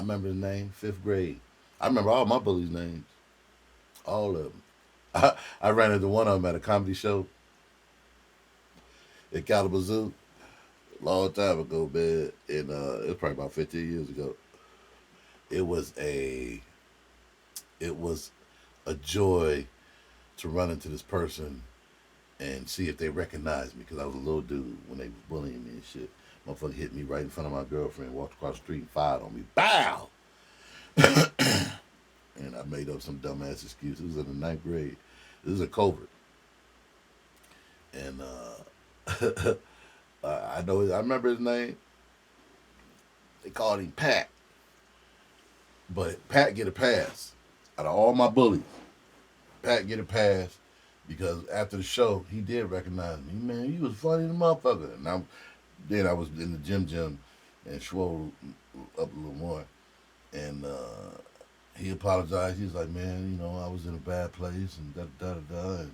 remember his name, 5th grade. I remember all my bullies' names, all of them. I ran into one of them at a comedy show in Kalamazoo a long time ago, man. And it was probably about 15 years ago. It was a it was a joy to run into this person and see if they recognized me because I was a little dude when they was bullying me and shit. Motherfucker hit me right in front of my girlfriend, walked across the street and fired on me. Bow! And I made up some dumbass excuse. It was in the 9th grade. This is a covert. And I know I remember his name. They called him Pat. But Pat get a pass. Out of all my bullies, Pat get a pass because after the show, he did recognize me. Man, you was funny the motherfucker. And then I was in the gym and swole up a little more. And he apologized. He was like, man, I was in a bad place and da-da-da-da and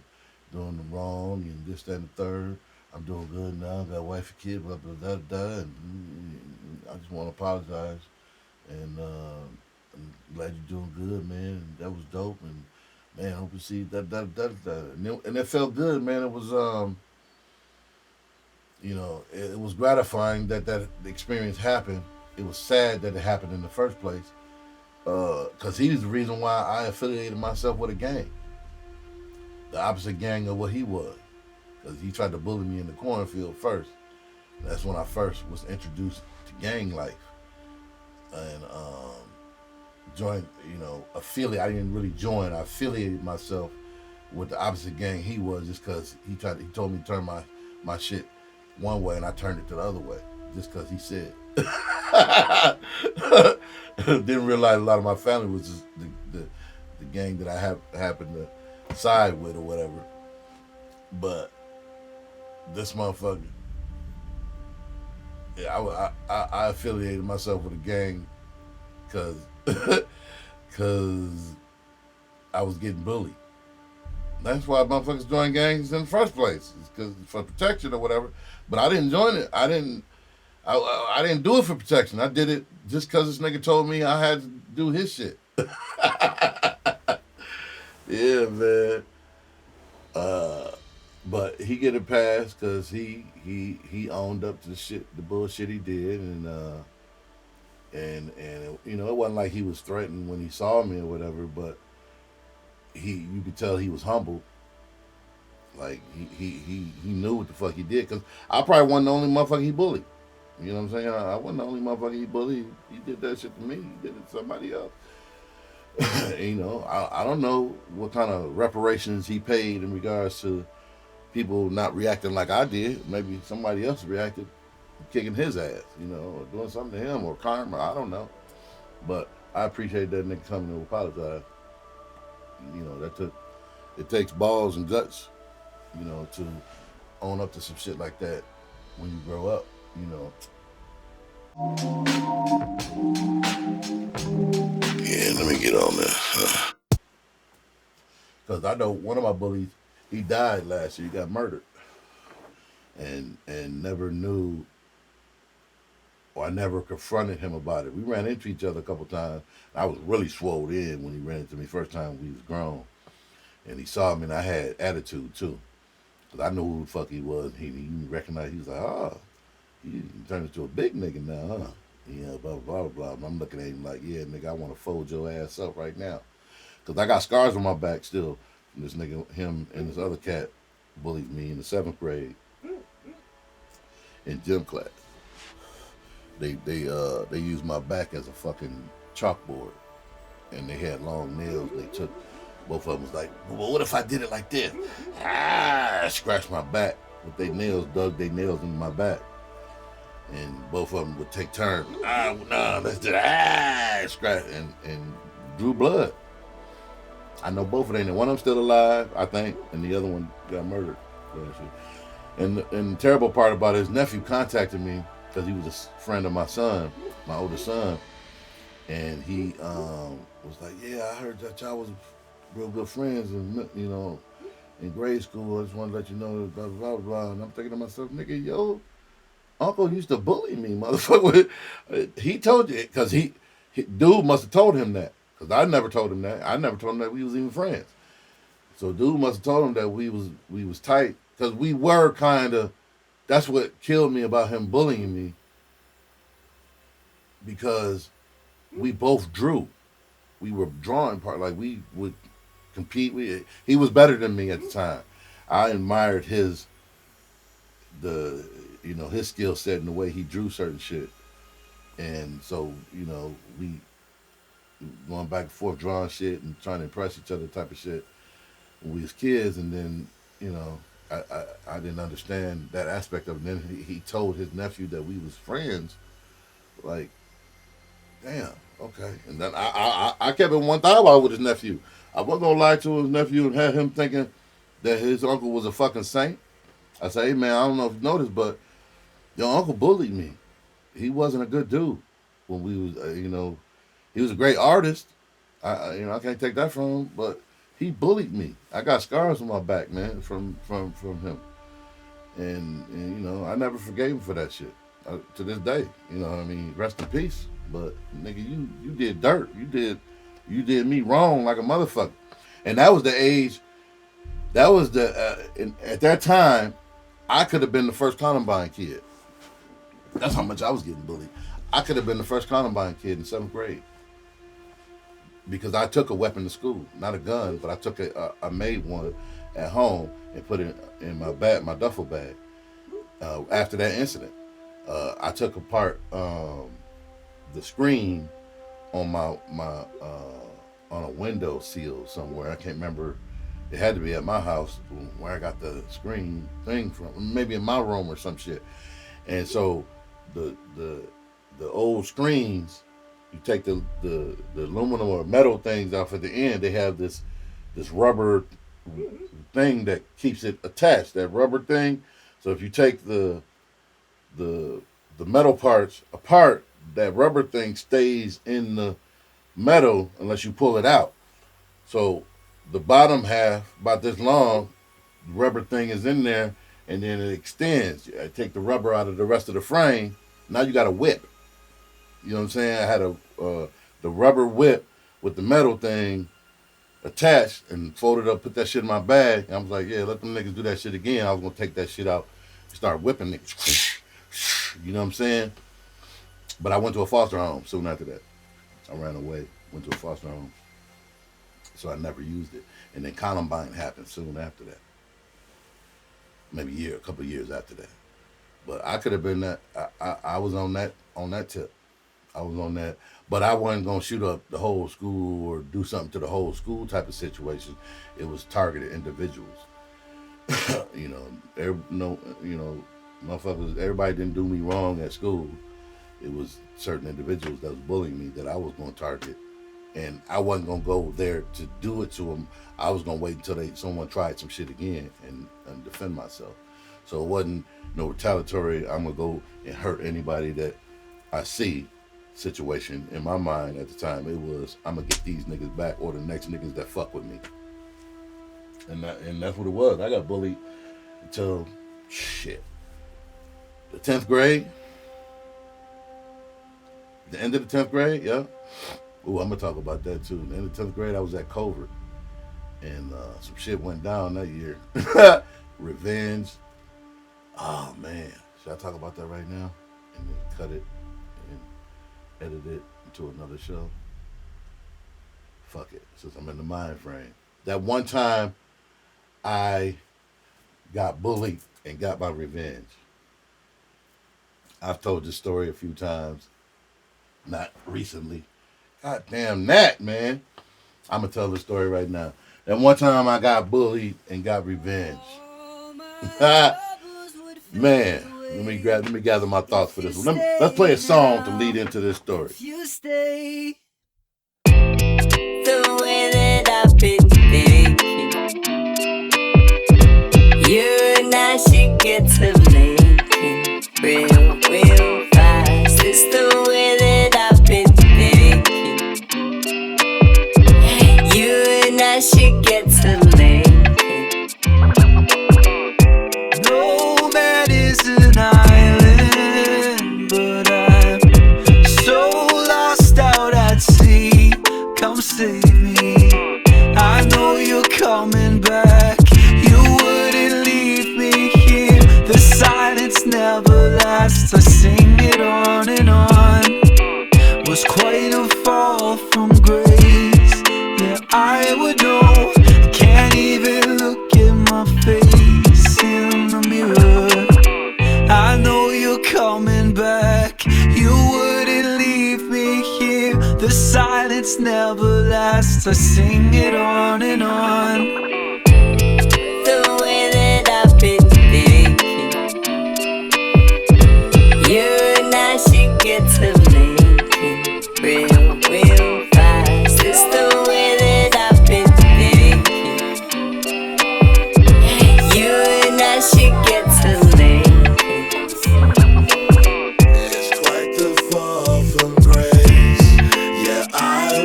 doing them wrong and this, that, and the third. I'm doing good now. Got a wife and kid, blah, blah, da, da, and I just want to apologize. And I'm glad you're doing good, man. And that was dope. And, man, I hope you see that. And it felt good, man. It was, it was gratifying that experience happened. It was sad that it happened in the first place. Because he was the reason why I affiliated myself with a gang. The opposite gang of what he was. Because he tried to bully me in the cornfield first. That's when I first was introduced to gang life. And joined, affiliate. I didn't really join. I affiliated myself with the opposite gang he was just because he told me to turn my shit one way and I turned it to the other way. Just because he said. Didn't realize a lot of my family was just the gang that I happened to side with or whatever. But this motherfucker, yeah, I affiliated myself with a gang because I was getting bullied. That's why motherfuckers join gangs in the first place. It's because for protection or whatever. But I didn't join it. I didn't do it for protection. I did it just because this nigga told me I had to do his shit. Yeah, man. But he get a pass because he owned up to the bullshit he did, and it wasn't like he was threatened when he saw me or whatever, but you could tell he was humble. Like he knew what the fuck he did because I probably wasn't the only motherfucker he bullied. You know what I'm saying? I wasn't the only motherfucker he bullied. He did that shit to me. He did it to somebody else. I don't know what kind of reparations he paid in regards to people not reacting like I did. Maybe somebody else reacted, kicking his ass, or doing something to him or karma. I don't know. But I appreciate that nigga coming to apologize. It takes balls and guts, to own up to some shit like that when you grow up, Yeah, let me get on this. Because I know one of my bullies, he died last year. He got murdered. And never knew, or I never confronted him about it. We ran into each other a couple times. I was really swole in when he ran into me first time we was grown. And he saw me and I had attitude too. Because I knew who the fuck he was. He recognized, he was like, he turned into a big nigga now, huh? Blah, blah, blah, blah. I'm looking at him like, yeah, nigga, I want to fold your ass up right now. Because I got scars on my back still. From this nigga, him and this other cat bullied me in the 7th grade in gym class. They used my back as a fucking chalkboard. And they had long nails. They took, both of them was like, well, what if I did it like this? Scratched my back with their nails, dug their nails into my back. And both of them would take turns. No, let's do that. Scratch and drew blood. I know both of them. One of them still alive, I think, and the other one got murdered. And the terrible part about it, his nephew contacted me because he was a friend of my son, my oldest son, and he was like, "Yeah, I heard that y'all was real good friends, and in grade school. I just want to let you know, blah blah blah." And I'm thinking to myself, "Nigga, yo, Uncle used to bully me, motherfucker." He told you because he Dude must have told him that, because I never told him that. I never told him that we was even friends. So dude must have told him that we was tight, because we were kind of. That's what killed me about him bullying me, because we both drew. We were drawing part, like we would compete. He was better than me at the time. I admired his skill set and the way he drew certain shit. And so, we going back and forth drawing shit and trying to impress each other type of shit when we was kids. And then, I didn't understand that aspect of it. And then he told his nephew that we was friends. Like, damn, okay. And then I kept it 1,000 with his nephew. I wasn't gonna lie to his nephew and have him thinking that his uncle was a fucking saint. I say, hey man, I don't know if you noticed, but your uncle bullied me. He wasn't a good dude when we was, he was a great artist. I can't take that from him, but he bullied me. I got scars on my back, man, from him. And I never forgave him for that shit. To this day, you know what I mean? Rest in peace. But nigga, you did dirt. You did me wrong like a motherfucker. And that was the age. That was at that time, I could have been the first Columbine kid. That's how much I was getting bullied. I could have been the first Columbine kid in 7th grade. Because I took a weapon to school. Not a gun, but I made one at home and put it in my bag, my duffel bag. After that incident, I took apart the screen on my on a window sill somewhere. I can't remember. It had to be at my house where I got the screen thing from. Maybe in my room or some shit. And so the old screens, you take the aluminum or metal things off at the end. They have this rubber thing that keeps it attached. That rubber thing. So if you take the metal parts apart, that rubber thing stays in the metal unless you pull it out. So the bottom half, about this long, the rubber thing is in there, and then it extends. I take the rubber out of the rest of the frame. Now you got a whip. You know what I'm saying? I had the rubber whip with the metal thing attached and folded up, put that shit in my bag. And I was like, yeah, let them niggas do that shit again. I was going to take that shit out, start whipping niggas. You know what I'm saying? But I went to a foster home soon after that. I ran away, went to a foster home. So I never used it. And then Columbine happened soon after that. Maybe a couple of years after that. But I could have been that. I was on that tip. I was on that. But I wasn't going to shoot up the whole school or do something to the whole school type of situation. It was targeted individuals. Motherfuckers, everybody didn't do me wrong at school. It was certain individuals that was bullying me that I was going to target. And I wasn't going to go there to do it to them. I was going to wait until someone tried some shit again and defend myself. So it wasn't no retaliatory, I'm going to go and hurt anybody that I see situation. In my mind at the time, it was, I'm going to get these niggas back or the next niggas that fuck with me. And that's what it was. I got bullied until, the 10th grade. The end of the 10th grade, yeah. Ooh, I'm going to talk about that too. In the end of the 10th grade, I was at Covert. And some shit went down that year. Revenge. Oh, man. Should I talk about that right now? And then cut it and edit it into another show? Fuck it, since I'm in the mind frame. That one time, I got bullied and got my revenge. I've told this story a few times. Not recently. God damn that, man. I'm going to tell the story right now. That one time I got bullied and got revenge. Man, let me gather my thoughts for this one. Let's play a song to lead into this story. You stay the way that I've been thinking. You and I should get to making real fast. It's the way that I've been thinking. You and I should get to making. No man is an island, but I'm so lost out at us to sing it on and on. The way that I've been thinking, you and I should get to making real fast. It's the way that I've been thinking, you and I should get to making. It's quite the fall from grace. Yeah, I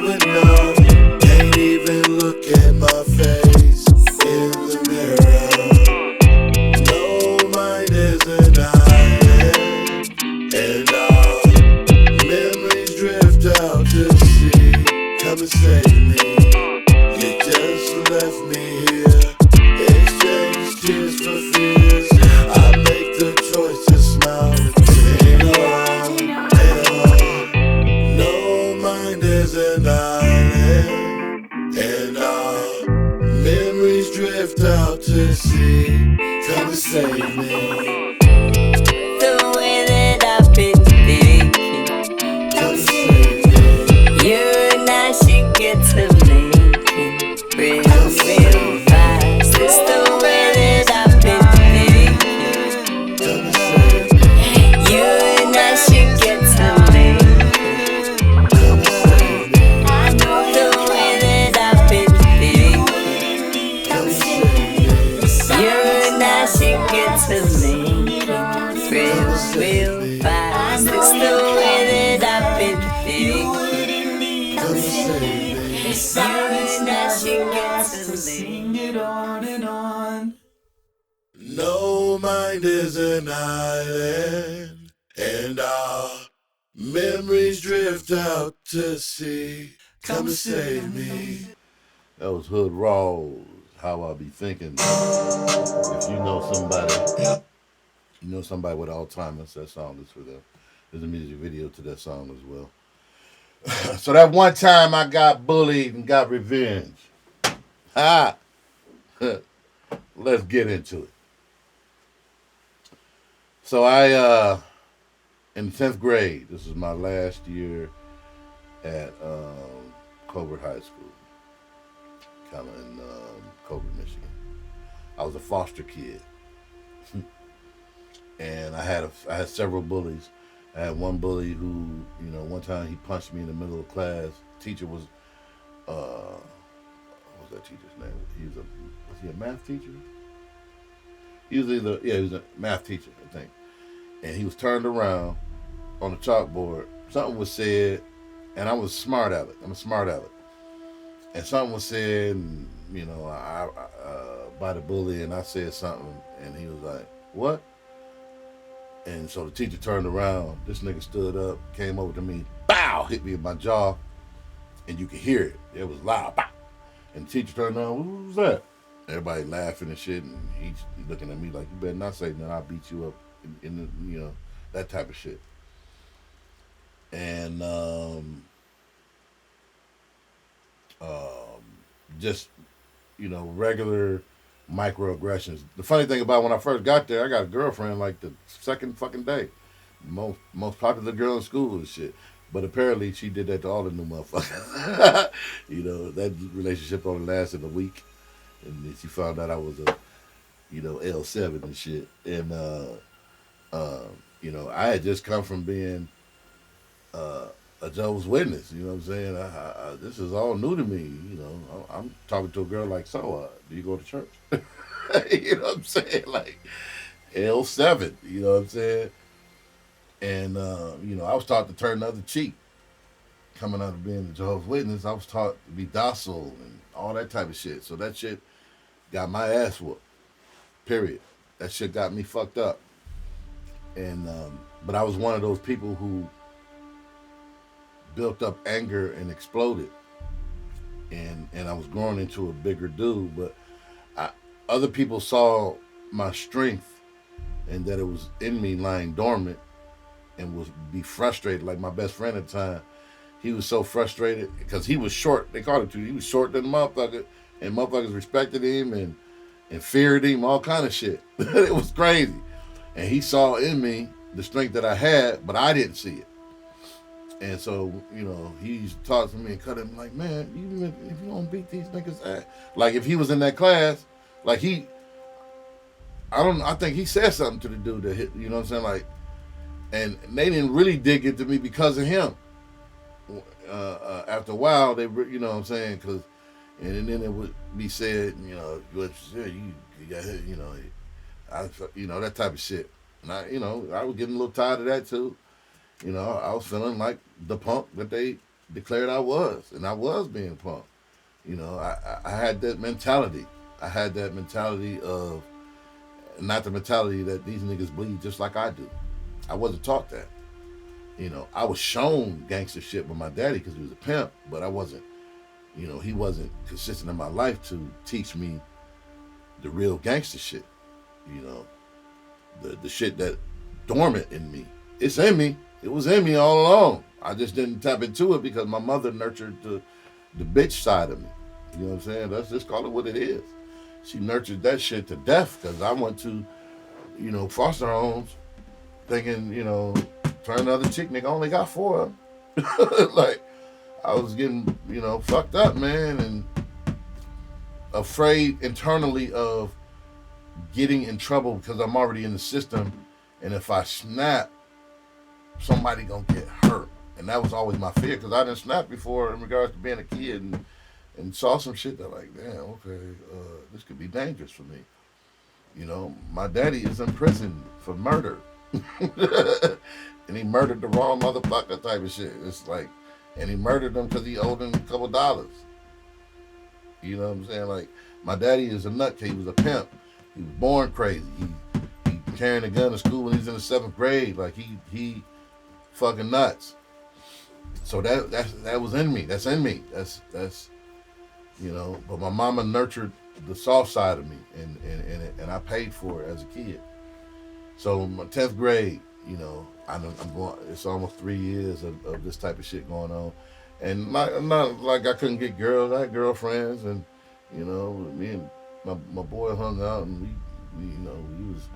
would know. Can't even look at my face in the mirror. No, mine is an island, and all memories drift out to sea. Come and save me. You just left me here. Exchange tears for fears. I make the choice to smile and sing along and on. No, mine is an island, and all memories drift out to sea. Come and save me. The way that I've been thinking, Come and save me. you and I should get to making real fast. It's the way that I've been thinking, Come and save me. you and I should get to making. Come and save me. The way that I've been thinking, Come and save me. you and I should get to making real fast. It's the way that I've been thinking, Come and save me. you and I should get to making. Sing it on and on. No, mind is an island, and our memories drift out to sea. Come and save me. That was Hood Rawlz. How I be thinking. If you know somebody with Alzheimer's, that song is for them. There's a music video to that song as well. So that one time I got bullied and got revenge. Ha! Let's get into it. So I, in the 10th grade, this is my last year at Colbert High School, kind of in Colbert, Michigan. I was a foster kid. And I had several bullies. I had one bully who, one time he punched me in the middle of class. Teacher was, what was that teacher's name? Was he a math teacher? He was he was a math teacher, I think. And he was turned around on the chalkboard. Something was said, and I was smart at it. I'm smart at it. And something was said, and, by the bully, and I said something, and he was like, "What?" And so the teacher turned around. This nigga stood up, came over to me, bow, hit me in my jaw, and you could hear it. It was loud, bow. And the teacher turned around, "What was that?" Everybody laughing and shit, and he's looking at me like, "You better not say nothing. I'll beat you up," in the, that type of shit. And just regular microaggressions. The funny thing about when I first got there, I got a girlfriend like the second fucking day. Most popular girl in school and shit. But apparently she did that to all the new motherfuckers. That relationship only lasted a week. And then she found out I was a, L7 and shit. And, I had just come from being a Jehovah's Witness. You know what I'm saying? This is all new to me. I'm talking to a girl like, "So, do you go to church?" You know what I'm saying? Like, L7, you know what I'm saying? And, I was taught to turn the other cheek. Coming out of being a Jehovah's Witness, I was taught to be docile and all that type of shit. So that shit got my ass whooped. Period. That shit got me fucked up. And, but I was one of those people who built up anger and exploded. And I was growing into a bigger dude, but other people saw my strength and that it was in me lying dormant and was be frustrated. Like my best friend at the time, he was so frustrated because he was short. They called him too. He was short than the motherfucker, and motherfuckers respected him and feared him, all kind of shit. It was crazy. And he saw in me the strength that I had, but I didn't see it. And so, he used to talk to me and cut him like, man, even if you don't beat these niggas ass. Like, if he was in that class, like I think he said something to the dude that hit, you know what I'm saying? Like, and they didn't really dig into me because of him. After a while, they, you know what I'm saying? And then it would be said, what you said, you got hit, that type of shit. And I was getting a little tired of that too. I was feeling like the punk that they declared I was, and I was being punk. I had that mentality. I had that mentality of, not the mentality that these niggas bleed just like I do. I wasn't taught that. I was shown gangster shit by my daddy because he was a pimp, but I wasn't, he wasn't consistent in my life to teach me the real gangster shit. The shit that dormant in me. It's in me. It was in me all along. I just didn't tap into it because my mother nurtured the bitch side of me. You know what I'm saying? Let's just call it what it is. She nurtured that shit to death because I went to, foster homes thinking, turn the other chick, nigga, I only got 4 of them. Like, I was getting, fucked up, man, and afraid internally of getting in trouble because I'm already in the system, and if I snap, somebody gonna get hurt. And that was always my fear because I didn't snap before in regards to being a kid and saw some shit that like, damn, okay, this could be dangerous for me. My daddy is in prison for murder. And he murdered the wrong motherfucker type of shit. It's like, and he murdered them because he owed him a couple dollars. You know what I'm saying? Like, my daddy is a nutcase. He was a pimp. He was born crazy. He carrying a gun to school when he was in the 7th grade. Like, he fucking nuts. So that was in me. That's in me. That's but my mama nurtured the soft side of me, and I paid for it as a kid. So my 10th grade, I'm going. It's almost 3 years of this type of shit going on, and not like I couldn't get girls. I had girlfriends, and me and my boy hung out, and we was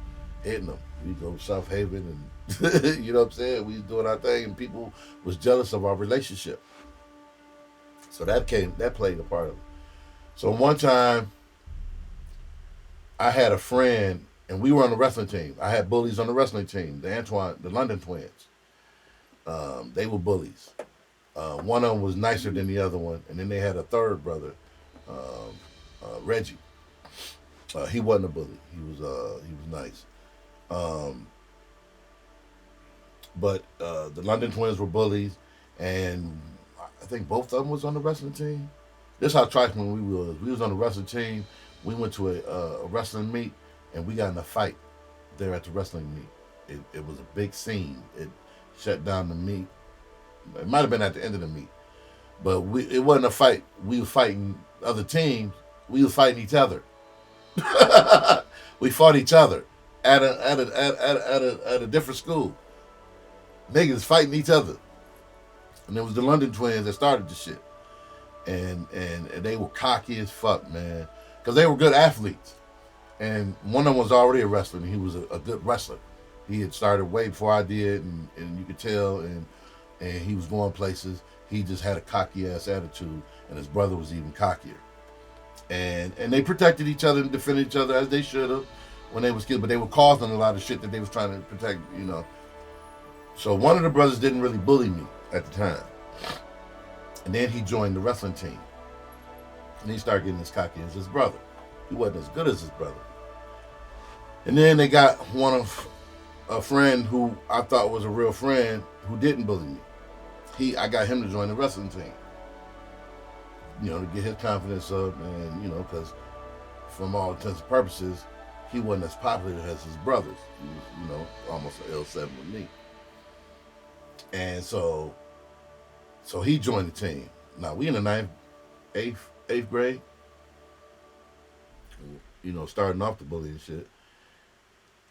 hitting them. We go to South Haven, and you know what I'm saying. We was doing our thing, and people was jealous of our relationship. So that played a part of it. So one time, I had a friend. And we were on the wrestling team. I had bullies on the wrestling team, the London twins. They were bullies. One of them was nicer than the other one. And then they had a third brother, Reggie. He wasn't a bully. He was nice. But the London twins were bullies. And I think both of them was on the wrestling team. This is how trifling we was. We was on the wrestling team. We went to a wrestling meet. And we got in a fight there at the wrestling meet. It was a big scene. It shut down the meet. It might have been at the end of the meet. But it wasn't a fight. We were fighting other teams. We were fighting each other. We fought each other at a different school. Niggas fighting each other. And it was the London twins that started the shit. And they were cocky as fuck, man. Because they were good athletes. And one of them was already a wrestler, and he was a good wrestler. He had started way before I did, and you could tell, and he was going places. He just had a cocky-ass attitude, and his brother was even cockier. And they protected each other and defended each other as they should have when they was kids, but they were causing a lot of shit that they was trying to protect, So one of the brothers didn't really bully me at the time. And then he joined the wrestling team. And he started getting as cocky as his brother. He wasn't as good as his brother. And then they got a friend who I thought was a real friend who didn't bully me. I got him to join the wrestling team. To get his confidence up, and because from all intents and purposes, he wasn't as popular as his brothers. He was, almost an L7 with me. And so he joined the team. Now we in the eighth grade. Starting off the bullying shit.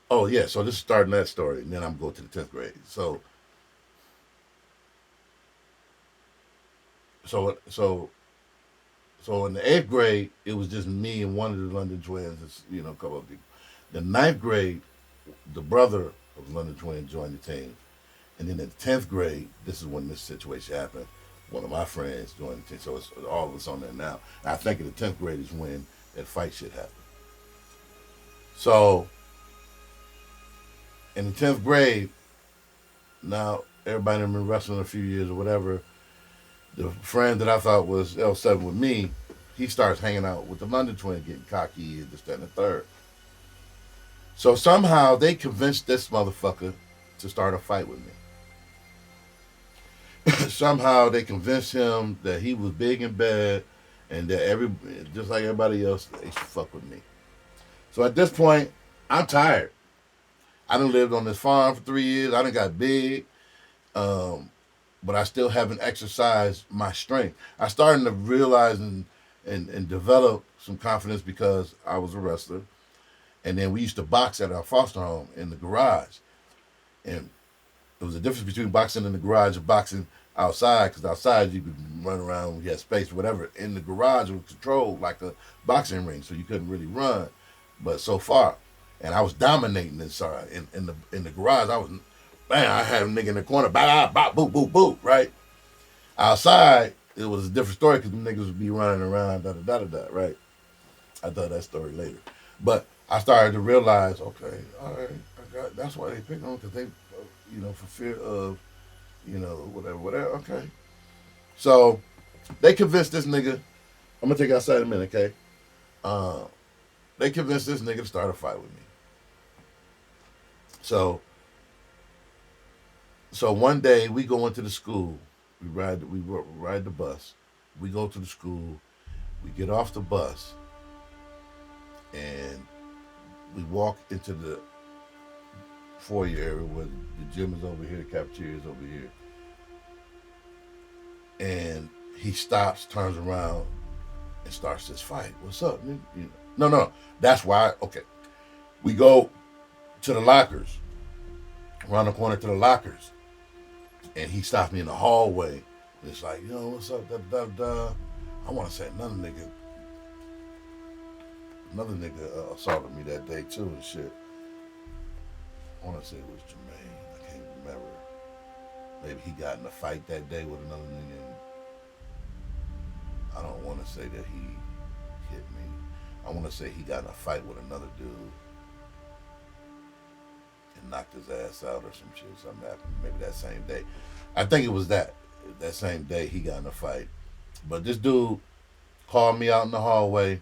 Oh yeah, so this is starting that story, and then I'm going to the 10th grade. So in the 8th grade, it was just me and one of the London twins, a couple of people. The 9th grade, the brother of the London twins joined the team, And then in the 10th grade, this is when this situation happened. One of my friends joined the 10th, so it's all of us on there now. And I think in the 10th grade is when that fight shit happened. So, in the 10th grade, now everybody has been wrestling a few years or whatever. The friend that I thought was L7 with me, he starts hanging out with the London twins, getting cocky and this, that, and the third. So somehow they convinced this motherfucker to start a fight with me. Somehow they convinced him that he was big and bad and that just like everybody else, they should fuck with me. So at this point, I'm tired. I done lived on this farm for 3 years. I done got big. But I still haven't exercised my strength. I started to realize and develop some confidence because I was a wrestler. And then we used to box at our foster home in the garage. And there was a difference between boxing in the garage and boxing outside, because outside you could run around, you had space, whatever. In the garage it was controlled like a boxing ring, so you couldn't really run, but so far. And I was dominating inside. In the garage, I was, man, I had a nigga in the corner, bah, bah, boo, boo, boo, right? Outside, it was a different story because the niggas would be running around, da-da-da-da-da, right? I thought that story later. But I started to realize, okay, all right, that's why they pick on, because they, for fear of, whatever, okay. So, they convinced this nigga, I'm going to take you outside in a minute, okay? They convinced this nigga to start a fight with me. So one day we go into the school, we ride the bus, we go to the school, we get off the bus, and we walk into the foyer area where the gym is over here, the cafeteria is over here. And he stops, turns around, and starts this fight. What's up, nigga? No. That's why, okay. We go to the lockers, around the corner to the lockers. And he stopped me in the hallway. And it's like, what's up, da-da-da. I want to say another nigga assaulted me that day too and shit. I want to say it was Jermaine. I can't remember. Maybe he got in a fight that day with another nigga. I don't want to say that he hit me. I want to say he got in a fight with another dude and knocked his ass out or some shit. Something happened. Maybe that same day. I think it was that same day he got in a fight. But this dude called me out in the hallway.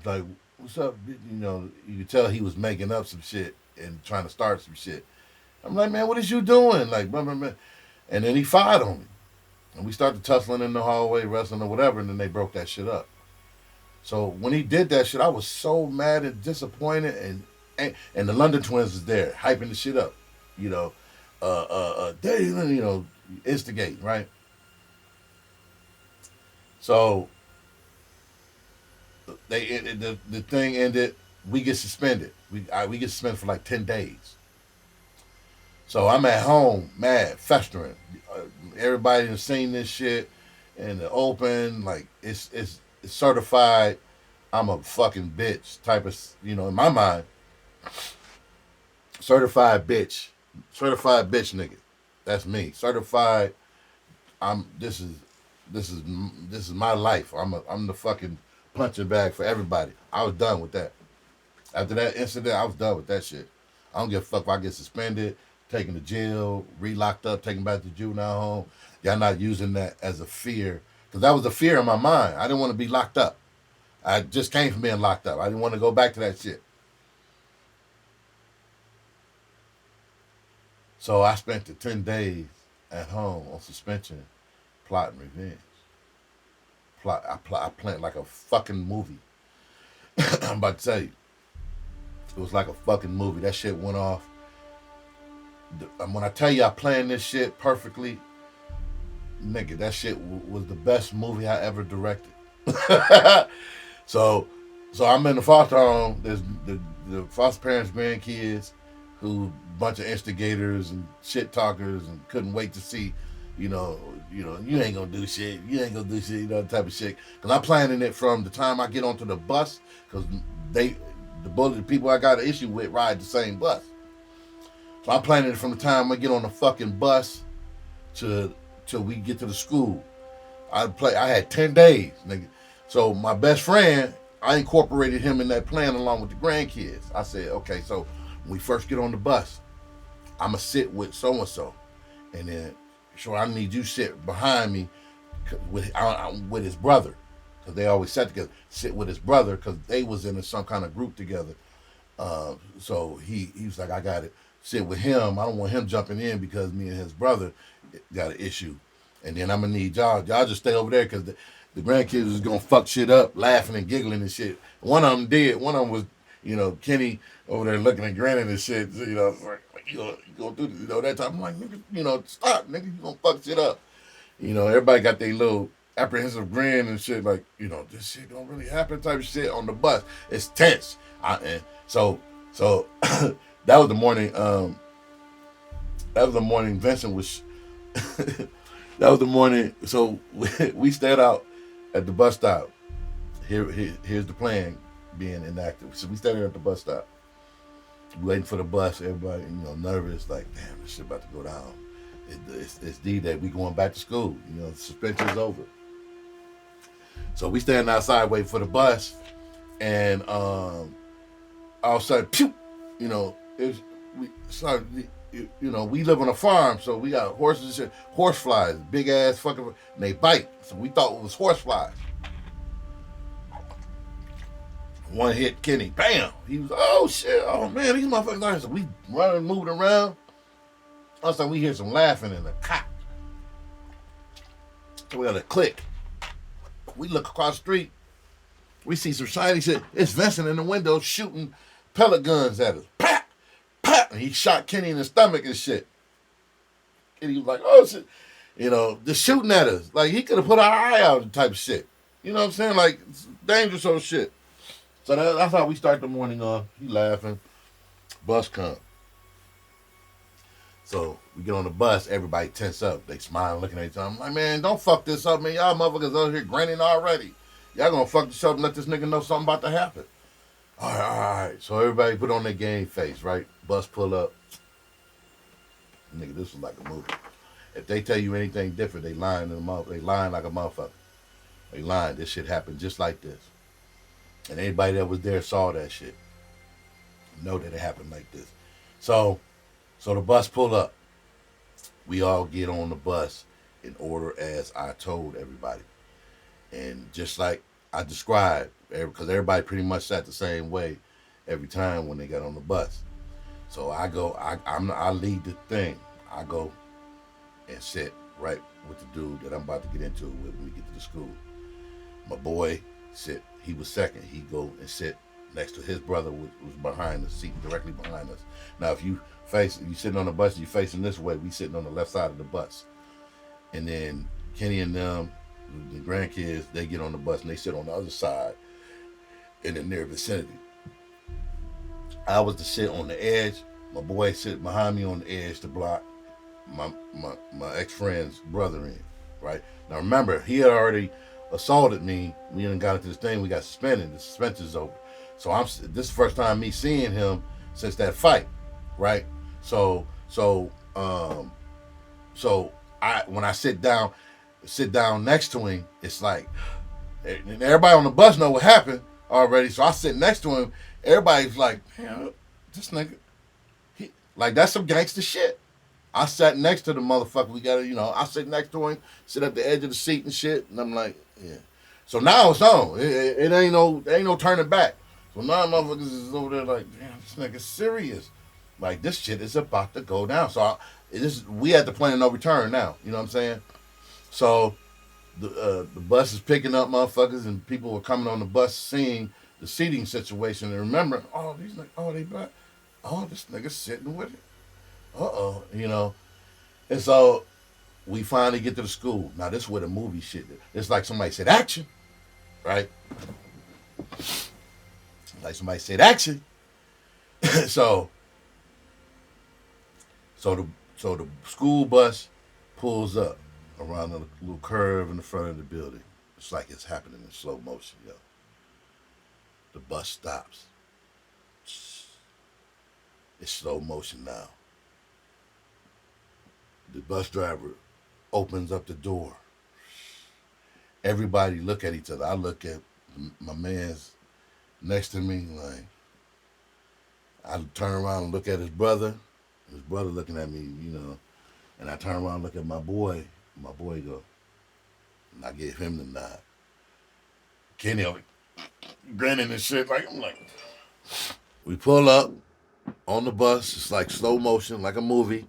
Like, what's up? You could tell he was making up some shit and trying to start some shit. I'm like, man, what is you doing? Like, blah, blah, blah. And then he fired on me. And we started tussling in the hallway, wrestling or whatever, and then they broke that shit up. So when he did that shit, I was so mad and disappointed, and the London twins was there, hyping the shit up. They, instigate, right? So the thing ended, we get suspended. We get suspended for like 10 days. So I'm at home, mad, festering. Everybody has seen this shit in the open. Like, it's certified. I'm a fucking bitch type of, in my mind. Certified bitch nigga. That's me. Certified. This is my life. I'm the fucking punching bag for everybody. I was done with that. After that incident, I was done with that shit. I don't give a fuck if I get suspended, taken to jail, re-locked up, taken back to juvenile home. Y'all not using that as a fear. Because that was a fear in my mind. I didn't want to be locked up. I just came from being locked up. I didn't want to go back to that shit. So I spent the 10 days at home on suspension, plotting revenge. I planned like a fucking movie. I'm about to tell you. It was like a fucking movie. That shit went off. When I tell you I planned this shit perfectly, nigga, that shit was the best movie I ever directed. So I'm in the foster home. There's the foster parents, grandkids, who bunch of instigators and shit talkers and couldn't wait to see, you ain't gonna do shit, that type of shit. Cause I'm planning it from the time I get onto the bus, cause the people I got an issue with ride the same bus. So So I'm planning it from the time I get on the fucking bus till we get to the school. I had 10 days, nigga. So my best friend, I incorporated him in that plan along with the grandkids. I said, okay, so when we first get on the bus, I'ma sit with so and so, and then sure I need you sit behind me with his brother, because they always sat together. Sit with his brother because they was in some kind of group together. So he was like, I got to sit with him. I don't want him jumping in because me and his brother got an issue. And then I'm gonna need y'all just stay over there because the grandkids is gonna fuck shit up, laughing and giggling and shit. One of them did. One of them was, Kenny over there looking and grinning and shit. Like you gonna do this, that time. I'm like, nigga, stop, nigga, you gonna fuck shit up. Everybody got their little apprehensive grin and shit, like, this shit don't really happen type of shit on the bus. It's tense. And so that was the morning. That was the morning Vincent was. That was the morning. So we stayed out at the bus stop. Here's the plan being enacted. So we stayed there at the bus stop, waiting for the bus. Everybody, nervous, like, damn, this shit about to go down. It's D-Day. We going back to school. Suspension's over. So we standing outside waiting for the bus, and all of a sudden, pew! We live on a farm, so we got horses and shit, horse flies, big ass fucking, and they bite. So we thought it was horse flies. One hit Kenny, bam! He was, oh shit, oh man, these motherfuckers are. So we running, moving around. All of a sudden, we hear some laughing and a cop. So we got a click. We look across the street. We see some shiny shit. It's Vincent in the window shooting pellet guns at us. Pap! Pap! And he shot Kenny in the stomach and shit. Kenny was like, oh shit. Just shooting at us. Like, he could have put our eye out type of shit. You know what I'm saying? Like, it's dangerous old shit. So that's how we start the morning off. He laughing. Bus come. So we get on the bus, everybody tense up. They smiling, looking at each other. I'm like, man, don't fuck this up, man. Y'all motherfuckers over here grinning already. Y'all gonna fuck this up and let this nigga know something about to happen. All right. So everybody put on their game face, right? Bus pull up. Nigga, this was like a movie. If they tell you anything different, they lying like a motherfucker. They lying. This shit happened just like this. And anybody that was there saw that shit. Know that it happened like this. So the bus pull up. We all get on the bus in order as I told everybody. And just like I described, because everybody pretty much sat the same way every time when they got on the bus. So I go, I lead the thing. I go and sit right with the dude that I'm about to get into when we get to the school. My boy sit, he was second. He go and sit next to his brother, was behind the seat, directly behind us. Now, if you sitting on the bus, you facing this way, we sitting on the left side of the bus. And then Kenny and them, the grandkids, they get on the bus and they sit on the other side in the near vicinity. I was to sit on the edge. My boy sit behind me on the edge to block my ex-friend's brother in, right? Now remember, he had already assaulted me. We didn't got into this thing, we got suspended. The suspension's over. So this is the first time me seeing him since that fight, right? So when I sit down next to him, it's like, and everybody on the bus know what happened already. So I sit next to him. Everybody's like, man, this nigga, like, that's some gangster shit. I sat next to the motherfucker. I sit next to him, sit at the edge of the seat and shit, and I'm like, yeah. So now it's on. It ain't no turning back. So now motherfuckers is over there like, damn, this nigga's serious. Like, this shit is about to go down. So we had the plan of no return now. You know what I'm saying? So the bus is picking up motherfuckers, and people were coming on the bus seeing the seating situation and remember, they black. Oh, this nigga's sitting with it. And so we finally get to the school. Now this is where the movie shit is. It's like somebody said action, right? Like somebody said action. So the school bus pulls up around the little curve in the front of the building. It's like it's happening in slow motion, yo. The bus stops. It's slow motion now. bus driver opens up the door. Everybody look at each other. I look at my man's next to me, like, I turn around and look at his brother looking at me, and I turn around and look at my boy go, and I gave him the nod. Kenny grinning and shit, I'm like, we pull up on the bus, it's like slow motion, like a movie.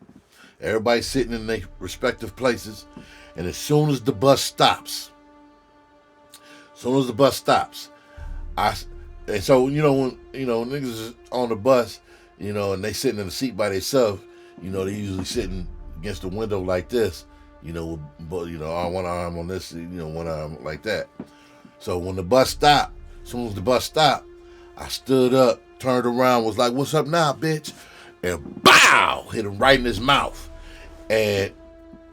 Everybody's sitting in their respective places, and as soon as the bus stops, and so, when niggas is on the bus, and they sitting in the seat by themselves, they usually sitting against the window like this, with one arm on this, one arm like that. So when the bus stopped, as soon as the bus stopped, I stood up, turned around, was like, "What's up now, bitch?" And bow, hit him right in his mouth. And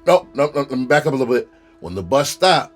no, let me back up a little bit. When the bus stopped,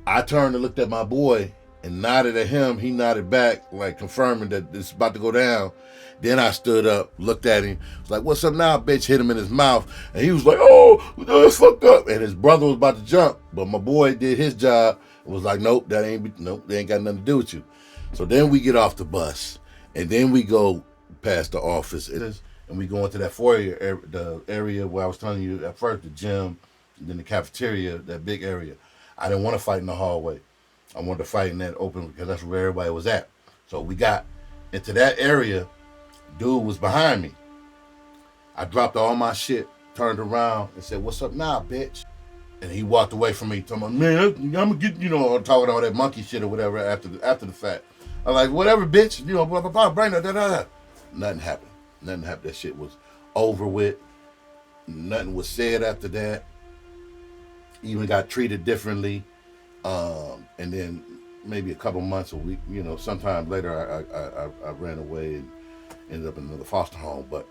I turned and looked at my boy and nodded at him. He nodded back, like confirming that it's about to go down. Then I stood up, looked at him, was like, "What's up now, bitch?" Hit him in his mouth. And he was like, "Oh, that's fucked up." And his brother was about to jump, but my boy did his job and was like, "Nope, they ain't got nothing to do with you." So then we get off the bus, and then we go past the office, and we go into that foyer, the area where I was telling you at first, the gym, and then the cafeteria, that big area. I didn't want to fight in the hallway. I wanted to fight in that open because that's where everybody was at. So we got into that area. Dude was behind me. I dropped all my shit, turned around, and said, "What's up now, bitch?" And he walked away from me, talking about, "Man, I'm gonna get, talking all that monkey shit or whatever after the fact." I'm like, "Whatever, bitch, blah, blah, blah, bring that, da, da, da." Nothing happened. That shit was over with. Nothing was said after that. Even got treated differently. And then maybe a couple months, a week, sometime later, I ran away and ended up in another foster home. But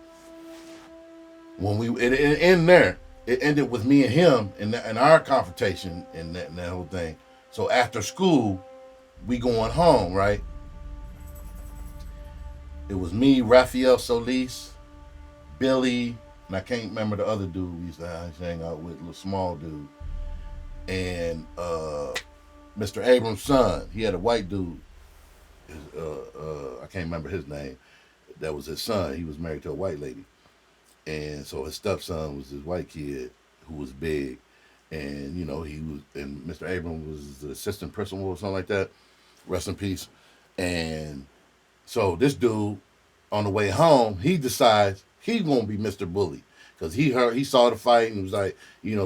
when it ended with me and him and our confrontation and that whole thing. So after school, we going home, right? It was me, Raphael Solis, Billy, and I can't remember the other dude we used to hang out with, little small dude, and Mr. Abrams' son. He had a white dude. I can't remember his name. That was his son. He was married to a white lady, and so his stepson was this white kid who was big, and he was. And Mr. Abrams was the assistant principal or something like that. Rest in peace. And so this dude, on the way home, he decides he's gonna be Mr. Bully. Because he saw the fight and was like,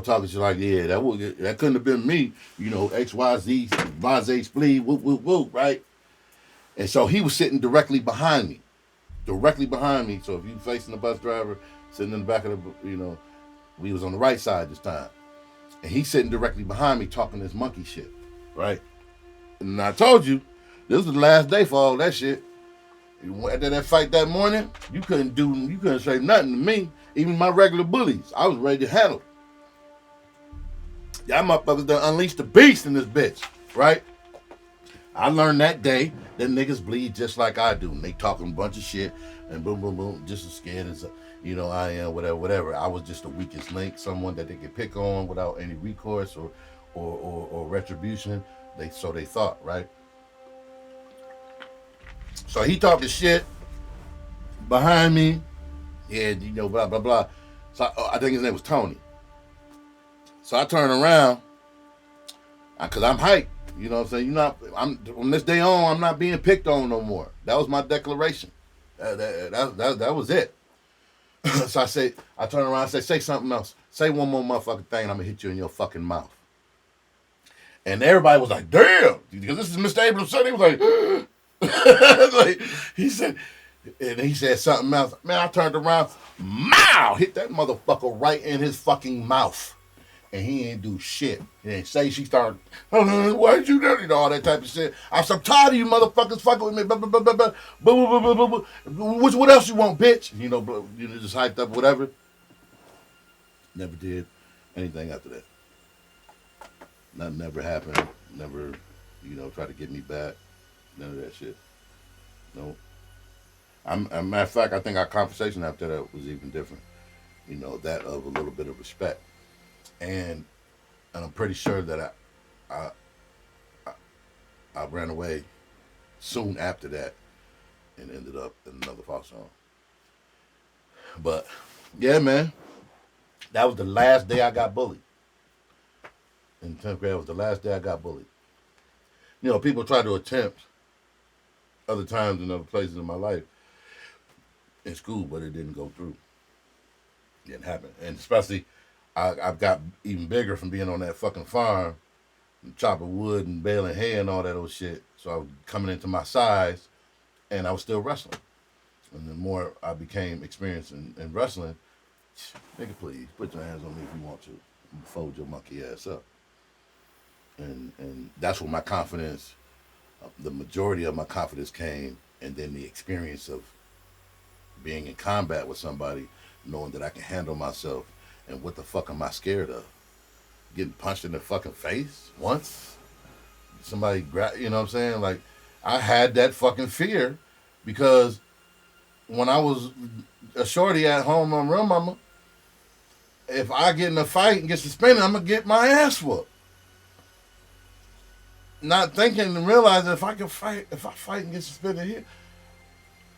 talking to like, "Yeah, that couldn't have been me, XYZ, Vaze Splee, whoop, whoop, whoop," right? And so he was sitting directly behind me. So if you facing the bus driver, sitting in the back of the, we was on the right side this time. And he's sitting directly behind me talking this monkey shit, right? And I told you, this was the last day for all that shit. After that fight that morning, you couldn't say nothing to me. Even my regular bullies, I was ready to handle. Y'all motherfuckers done unleashed the beast in this bitch, right? I learned that day that niggas bleed just like I do. And they talking a bunch of shit and boom, boom, boom, just as scared as, I am, whatever. I was just the weakest link, someone that they could pick on without any recourse or retribution. So they thought, right? So he talking shit behind me. Yeah, blah, blah, blah. So I think his name was Tony. So I turn around, because I'm hyped. You know what I'm saying? From this day on, I'm not being picked on no more. That was my declaration. That was it. So I turn around and say something else. Say one more motherfucking thing and I'm going to hit you in your fucking mouth. And everybody was like, "Damn," because this is Mr. Abrams' son. He was like, he said something else. Man, I turned around, hit that motherfucker right in his fucking mouth. And he ain't do shit. He ain't say. She started, "Why'd you do it?" All that type of shit. I'm so tired of you motherfuckers fucking with me. Blah, blah, blah, blah, blah, blah, blah, blah, blah. What else you want, bitch? Just hyped up, whatever. Never did anything after that. Nothing never happened. Never, tried to get me back. None of that shit. No. As a matter of fact, I think our conversation after that was even different. that of a little bit of respect. And I'm pretty sure that I ran away soon after that and ended up in another foster home. But yeah, man, that was the last day I got bullied. In 10th grade, was the last day I got bullied. People try to attempt other times in other places in my life in school, but it didn't go through. It didn't happen. And especially, I've got even bigger from being on that fucking farm, and chopping wood and baling hay and all that old shit. So I was coming into my size, and I was still wrestling. And the more I became experienced in wrestling, nigga, please, put your hands on me if you want to. Fold your monkey ass up. And that's where my confidence, the majority of my confidence came, and then the experience of being in combat with somebody, knowing that I can handle myself, and what the fuck am I scared of? Getting punched in the fucking face once? Somebody you know what I'm saying? Like, I had that fucking fear because when I was a shorty at home on Real Mama, if I get in a fight and get suspended, I'm gonna get my ass whooped. Not thinking and realizing if I fight and get suspended here,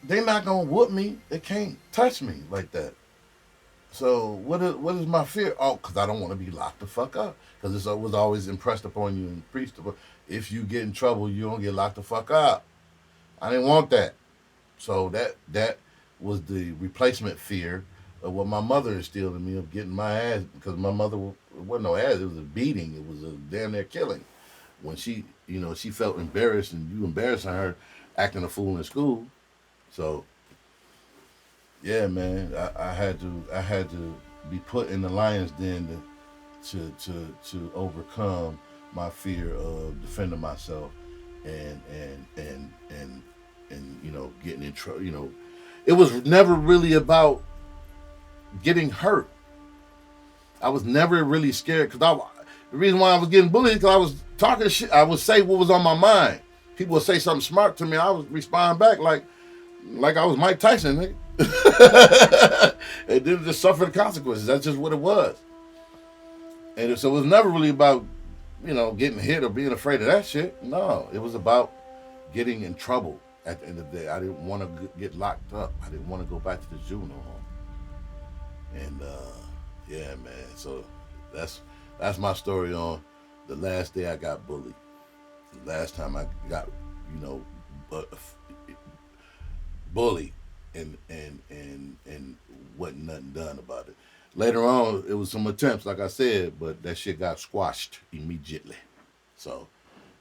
they're not gonna whoop me. They can't touch me like that. So what is my fear? Oh, because I don't want to be locked the fuck up. Because it was always impressed upon you and preached upon. If you get in trouble, you don't get locked the fuck up. I didn't want that. So that was the replacement fear of what my mother instilled in me of getting my ass. Because my mother, it wasn't no ass, it was a beating. It was a damn near killing. When she felt embarrassed and you embarrassing her acting a fool in school. So yeah, man, I had to be put in the lion's den to overcome my fear of defending myself and getting in trouble. It was never really about getting hurt. I was never really scared because the reason why I was getting bullied is because I was talking shit. I would say what was on my mind. People would say something smart to me. I would respond back like I was Mike Tyson, nigga. And then just suffer the consequences. That's just what it was. And so it was never really about, getting hit or being afraid of that shit. No, it was about getting in trouble at the end of the day. I didn't want to get locked up. I didn't want to go back to the juvenile home. And yeah, man. So that's my story on the last day I got bullied. The last time I got, bullied and wasn't nothing done about it. Later on, it was some attempts, like I said, but that shit got squashed immediately. So,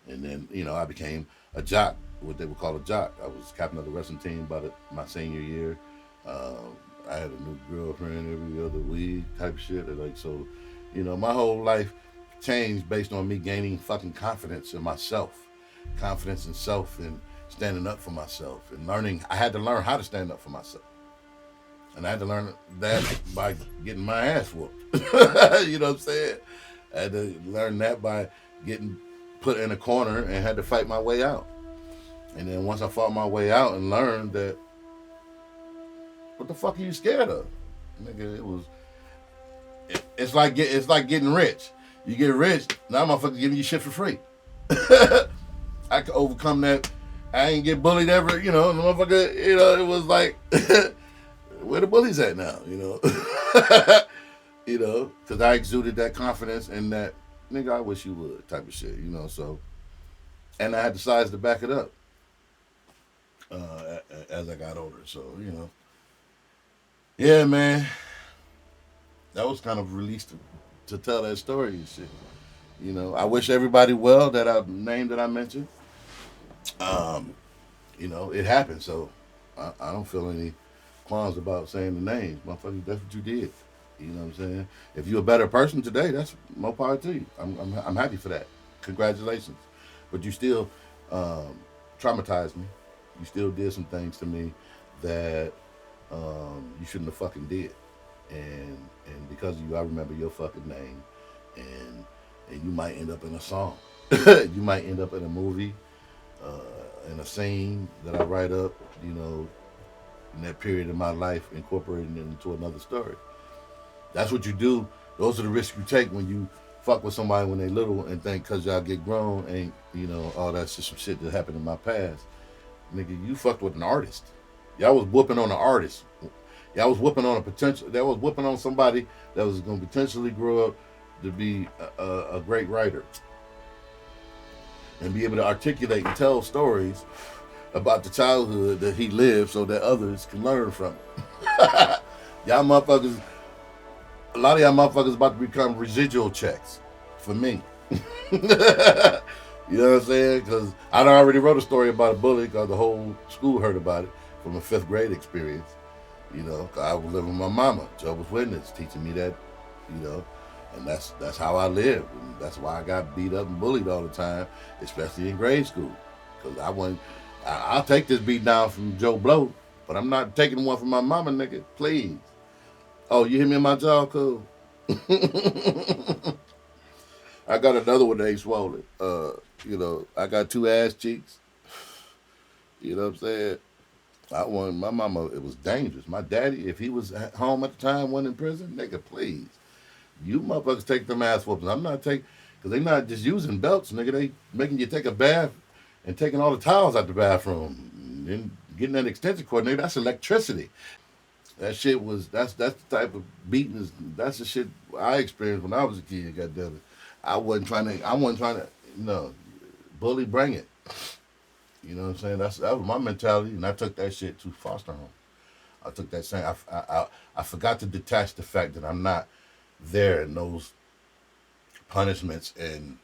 and then, I became a jock, what they would call a jock. I was captain of the wrestling team by my senior year. I had a new girlfriend every other week type shit. So, my whole life changed based on me gaining fucking confidence in myself. Confidence in self and standing up for myself and learning. I had to learn how to stand up for myself. And I had to learn that by getting my ass whooped. You know what I'm saying? I had to learn that by getting put in a corner and had to fight my way out. And then once I fought my way out and learned that, what the fuck are you scared of? Nigga, it's like getting rich. You get rich, now motherfuckers giving you shit for free. I could overcome that. I ain't get bullied ever, the motherfucker, it was like, where the bullies at now, because I exuded that confidence and that, nigga, I wish you would type of shit, so, and I had the size to back it up as I got older, so, yeah, man, that was kind of released to tell that story and shit, I wish everybody well that I mentioned, it happened, so I don't feel any qualms about saying the names. Motherfucker, that's what you did. You know what I'm saying? If you're a better person today, that's more power to you. I'm happy for that. Congratulations. But you still traumatized me. You still did some things to me that you shouldn't have fucking did. And because of you, I remember your fucking name. And you might end up in a song. You might end up in a movie, in a scene that I write up, in that period of my life, incorporating it into another story. That's what you do. Those are the risks you take when you fuck with somebody when they little and think because y'all get grown ain't, all that's just some shit that happened in my past. Nigga, you fucked with an artist. Y'all was whooping on an artist. Y'all was whooping on a potential. That was whooping on somebody that was going to potentially grow up to be a great writer and be able to articulate and tell stories about the childhood that he lived so that others can learn from it. Y'all motherfuckers, a lot of y'all motherfuckers about to become residual checks for me. You know what I'm saying? Because I done already wrote a story about a bully because the whole school heard about it from a 5th grade experience. I was living with my mama, Jehovah's Witness, teaching me that, and that's how I lived. And that's why I got beat up and bullied all the time, especially in grade school. Because I'll take this beat down from Joe Blow, but I'm not taking one from my mama, nigga. Please. Oh, you hit me in my jaw? Cool. I got another one that ain't swollen. I got 2 ass cheeks. You know what I'm saying? My mama, it was dangerous. My daddy, if he was at home at the time, wasn't in prison, nigga, please. You motherfuckers take them ass whoopings. I'm not taking, because they not just using belts, nigga. They making you take a bath and taking all the towels out the bathroom. And then getting that extension cord, nigga, that's electricity. That shit that's the type of beating, that's the shit I experienced when I was a kid, goddammit. I wasn't trying to, bully, bring it. You know what I'm saying? That was my mentality, and I took that shit to foster home. I took that same. I forgot to detach the fact that I'm not there, and those punishments and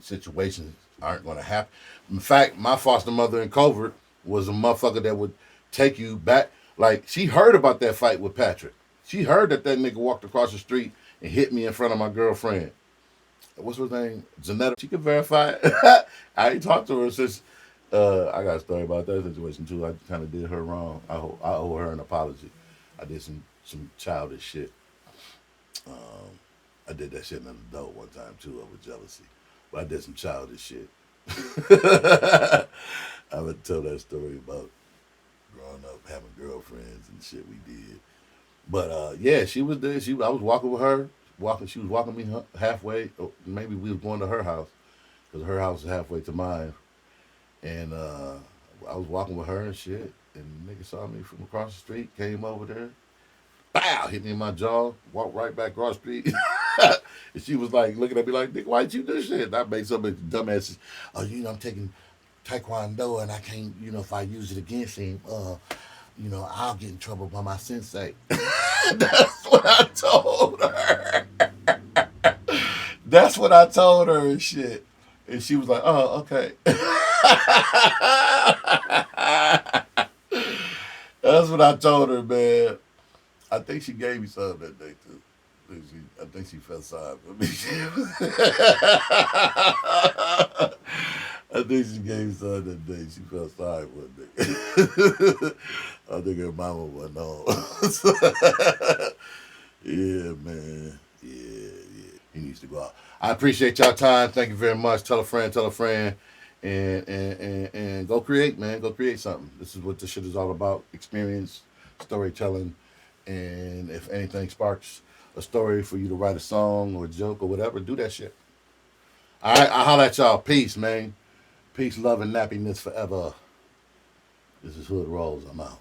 situations aren't going to happen. In fact, my foster mother in covert was a motherfucker that would take you back. Like, she heard about that fight with Patrick. She heard that nigga walked across the street and hit me in front of my girlfriend. What's her name? Janetta. She could verify it. I ain't talked to her since. I got a story about that situation too. I kind of did her wrong. I owe her an apology. I did some childish shit. I did that shit in an adult one time too over jealousy. But I did some childish shit. I would tell that story about growing up, having girlfriends and shit we did. But yeah, she was there. I was walking with her. She was walking me halfway. Maybe we was going to her house because her house is halfway to mine. And I was walking with her and shit. And the nigga saw me from across the street, came over there. Bow! Hit me in my jaw. Walked right back across the street. And she was like looking at me like, nigga, why'd you do shit? And I made some dumbass. Oh, I'm taking Taekwondo and I can't, if I use it against him, I'll get in trouble by my sensei. That's what I told her. That's what I told her and shit. And she was like, oh, okay. That's what I told her, man. I think she gave me something that day, too. I think she felt sorry for me. I think she gave me something that day. She felt sorry for me. I think her mama wasn't on. Yeah, man. Yeah. He needs to go out. I appreciate y'all time. Thank you very much. Tell a friend. And go create, man. Go create something. This is what this shit is all about. Experience, storytelling, and if anything sparks a story for you to write a song or a joke or whatever, do that shit. All right, I'll holler at y'all. Peace, man. Peace, love, and nappiness forever. This is Hood Rawlz. I'm out.